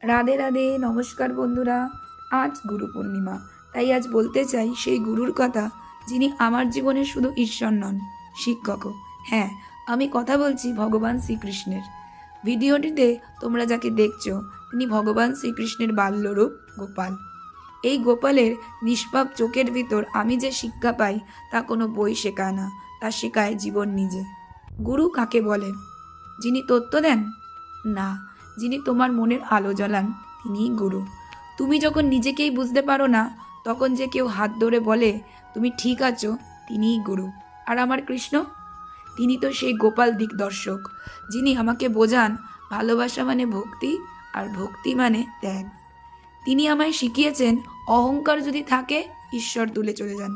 রাধে রাধে, নমস্কার বন্ধুরা। আজ গুরু পূর্ণিমা, তাই আজ বলতে চাই সেই গুরুর কথা যিনি আমার জীবনে শুধু ঈশ্বর নন, শিক্ষকও। হ্যাঁ, আমি কথা বলছি ভগবান শ্রীকৃষ্ণের। ভিডিওটিতে তোমরা যাকে দেখছো তিনি ভগবান শ্রীকৃষ্ণের বাল্যরূপ গোপাল। এই গোপালের নিষ্পাপ চোখের ভিতর আমি যে শিক্ষা পাই তা কোনো বই শেখায় না, তা শেখায় জীবন নিজে। গুরু কাকে বলে? যিনি তত্ত্ব দেন? না, যিনি তোমার মনের আলো জ্বালান তিনিই গুরু। তুমি যখন নিজেকেই বুঝতে পারো না, তখন যে কেউ হাত ধরে বলে তুমি ঠিক আছো, তিনিই গুরু। আর আমার কৃষ্ণ, তিনি তো সেই গোপাল দিকদর্শক, যিনি আমাকে বোঝান ভালোবাসা মানে ভক্তি, আর ভক্তি মানে ত্যাগ। তিনি আমায় শিখিয়েছেন অহংকার যদি থাকে ঈশ্বর তুলে চলে যান।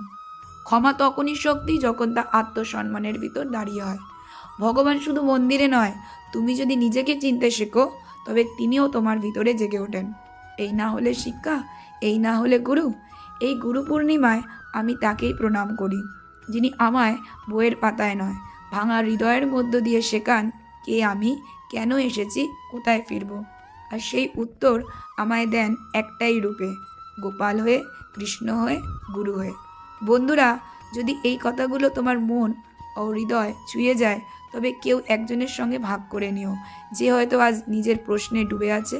ক্ষমা তখনই শক্তি যখন তা আত্মসম্মানের ভিতর দাঁড়িয়ে হয়। ভগবান শুধু মন্দিরে নয়, তুমি যদি নিজেকে চিনতে শেখো তবে তিনিও তোমার ভিতরে জেগে ওঠেন। এই না হলে শিক্ষা, এই না হলে গুরু। এই গুরু পূর্ণিমায় আমি তাকেই প্রণাম করি, যিনি আমায় বইয়ের পাতায় নয়, ভাঙা হৃদয়ের মধ্য দিয়ে শেখান কে আমি, কেন এসেছি, কোথায় ফিরব। আর সেই উত্তর আমায় দেন একটাই রূপে, গোপাল হয়ে, কৃষ্ণ হয়ে, গুরু হয়ে। বন্ধুরা, যদি এই কথাগুলো তোমার মন ও হৃদয় ছুঁয়ে যায় তবে কেউ একজনের সঙ্গে ভাগ করে নিও, যে হয়তো আজ নিজের প্রশ্নে ডুবে আছে।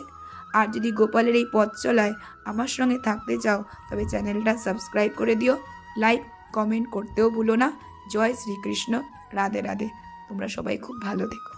আর যদি গোপালের এই পথ চলায় আমার সঙ্গে থাকতে চাও তবে চ্যানেলটা সাবস্ক্রাইব করে দিও, লাইক কমেন্ট করতেও ভুলো না। জয় শ্রীকৃষ্ণ, রাধে রাধে। তোমরা সবাই খুব ভালো থেকো।